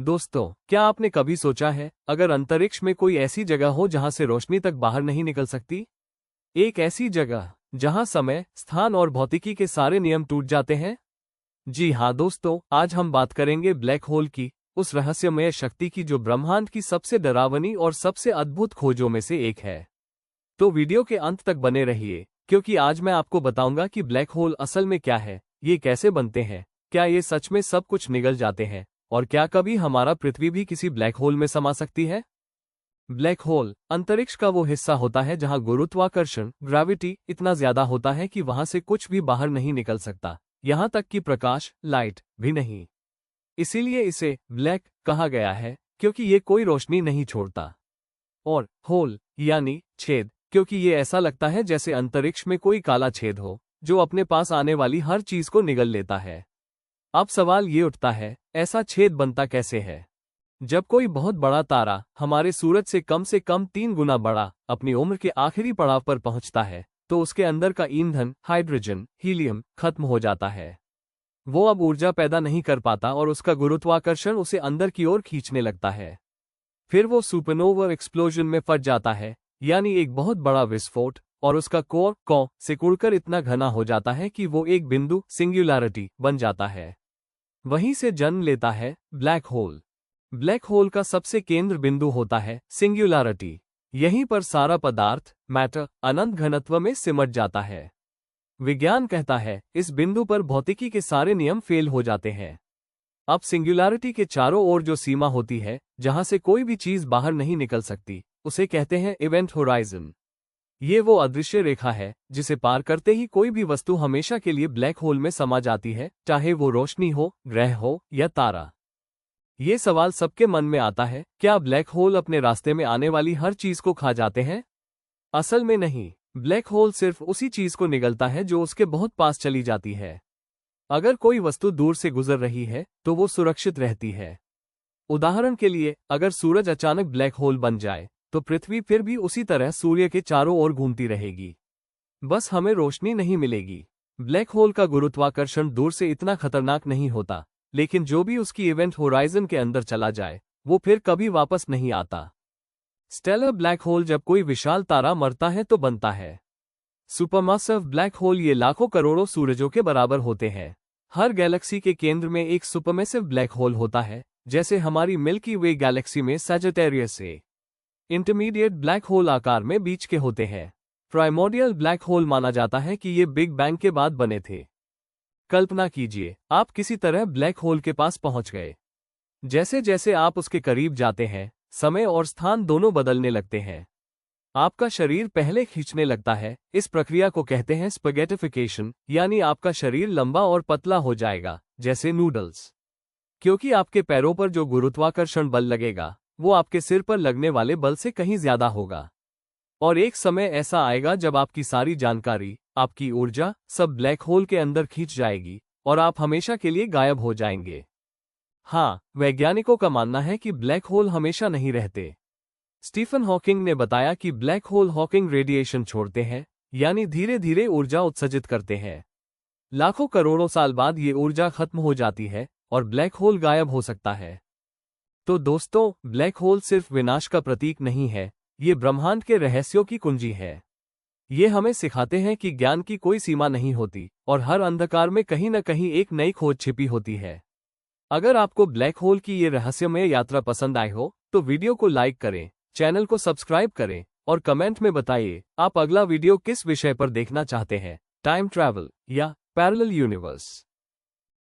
दोस्तों, क्या आपने कभी सोचा है, अगर अंतरिक्ष में कोई ऐसी जगह हो जहां से रोशनी तक बाहर नहीं निकल सकती? एक ऐसी जगह जहां समय, स्थान और भौतिकी के सारे नियम टूट जाते हैं? जी हाँ दोस्तों, आज हम बात करेंगे ब्लैक होल की, उस रहस्यमय शक्ति की जो ब्रह्मांड की सबसे डरावनी और सबसे अद्भुत खोजों में से एक है। तो वीडियो के अंत तक बने रहिए, क्योंकि आज मैं आपको बताऊंगा कि ब्लैक होल असल में क्या है, ये कैसे बनते हैं, क्या ये सच में सब कुछ निगल जाते हैं, और क्या कभी हमारा पृथ्वी भी किसी ब्लैक होल में समा सकती है? ब्लैक होल अंतरिक्ष का वो हिस्सा होता है जहां गुरुत्वाकर्षण ग्रेविटी इतना ज्यादा होता है कि वहां से कुछ भी बाहर नहीं निकल सकता, यहां तक कि प्रकाश लाइट भी नहीं। इसीलिए इसे ब्लैक कहा गया है, क्योंकि ये कोई रोशनी नहीं छोड़ता। और होल यानी छेद, क्योंकि ये ऐसा लगता है जैसे अंतरिक्ष में कोई काला छेद हो जो अपने पास आने वाली हर चीज को निगल लेता है। अब सवाल ये उठता है, ऐसा छेद बनता कैसे है? जब कोई बहुत बड़ा तारा हमारे सूरज से कम 3 गुना बड़ा अपनी उम्र के आखिरी पड़ाव पर पहुंचता है, तो उसके अंदर का ईंधन हाइड्रोजन हीलियम खत्म हो जाता है। वो अब ऊर्जा पैदा नहीं कर पाता और उसका गुरुत्वाकर्षण उसे अंदर की ओर खींचने लगता है। फिर वो सुपरनोवा एक्सप्लोजन में फट जाता है, यानी एक बहुत बड़ा विस्फोट, और उसका कोर सिकुड़कर इतना घना हो जाता है कि वो एक बिंदु सिंगुलैरिटी बन जाता है। वहीं से जन्म लेता है ब्लैक होल। ब्लैक होल का सबसे केंद्र बिंदु होता है सिंगुलैरिटी। यहीं पर सारा पदार्थ मैटर अनंत घनत्व में सिमट जाता है। विज्ञान कहता है इस बिंदु पर भौतिकी के सारे नियम फेल हो जाते हैं। अब सिंगुलैरिटी के चारों ओर जो सीमा होती है, जहां से कोई भी चीज बाहर नहीं निकल सकती, उसे कहते हैं इवेंट होराइजन। ये वो अदृश्य रेखा है जिसे पार करते ही कोई भी वस्तु हमेशा के लिए ब्लैक होल में समा जाती है, चाहे वो रोशनी हो, ग्रह हो या तारा। ये सवाल सबके मन में आता है, क्या ब्लैक होल अपने रास्ते में आने वाली हर चीज को खा जाते हैं? असल में नहीं, ब्लैक होल सिर्फ उसी चीज को निगलता है जो उसके बहुत पास चली जाती है। अगर कोई वस्तु दूर से गुजर रही है तो वो सुरक्षित रहती है। उदाहरण के लिए, अगर सूरज अचानक ब्लैक होल बन जाए तो पृथ्वी फिर भी उसी तरह सूर्य के चारों ओर घूमती रहेगी, बस हमें रोशनी नहीं मिलेगी। ब्लैक होल का गुरुत्वाकर्षण दूर से इतना खतरनाक नहीं होता, लेकिन जो भी उसकी इवेंट होराइजन के अंदर चला जाए वो फिर कभी वापस नहीं आता। स्टेलर ब्लैक होल जब कोई विशाल तारा मरता है तो बनता है। सुपरमासिव ब्लैक होल ये लाखों करोड़ों सूरजों के बराबर होते हैं। हर गैलेक्सी के केंद्र में एक सुपरमेसिव ब्लैक होल होता है, जैसे हमारी मिल्की वे गैलेक्सी में Sagittarius A. Intermediate black hole आकार में बीच के होते हैं। प्राइमोर्डियल ब्लैक होल माना जाता है कि ये बिग बैंग के बाद बने थे। कल्पना कीजिए, आप किसी तरह ब्लैक होल के पास पहुंच गए। जैसे जैसे आप उसके करीब जाते हैं, समय और स्थान दोनों बदलने लगते हैं। आपका शरीर पहले खींचने लगता है। इस प्रक्रिया को कहते हैं स्पैगेटिफिकेशन, यानी आपका शरीर लंबा और पतला हो जाएगा, जैसे नूडल्स। क्योंकि आपके पैरों पर जो गुरुत्वाकर्षण बल लगेगा वो आपके सिर पर लगने वाले बल से कहीं ज्यादा होगा। और एक समय ऐसा आएगा जब आपकी सारी जानकारी, आपकी ऊर्जा सब ब्लैक होल के अंदर खींच जाएगी और आप हमेशा के लिए गायब हो जाएंगे। हाँ, वैज्ञानिकों का मानना है कि ब्लैक होल हमेशा नहीं रहते। स्टीफन हॉकिंग ने बताया कि ब्लैक होल हॉकिंग रेडिएशन छोड़ते हैं, यानी धीरे धीरे ऊर्जा उत्सर्जित करते हैं। लाखों करोड़ों साल बाद ये ऊर्जा खत्म हो जाती है और ब्लैक होल गायब हो सकता है। तो दोस्तों, ब्लैक होल सिर्फ विनाश का प्रतीक नहीं है, ये ब्रह्मांड के रहस्यों की कुंजी है। ये हमें सिखाते हैं कि ज्ञान की कोई सीमा नहीं होती और हर अंधकार में कहीं न कहीं एक नई खोज छिपी होती है। अगर आपको ब्लैक होल की ये रहस्यमय यात्रा पसंद आई हो तो वीडियो को लाइक करें, चैनल को सब्सक्राइब करें और कमेंट में बताइए आप अगला वीडियो किस विषय पर देखना चाहते हैं, टाइम ट्रैवल या पैरेलल यूनिवर्स।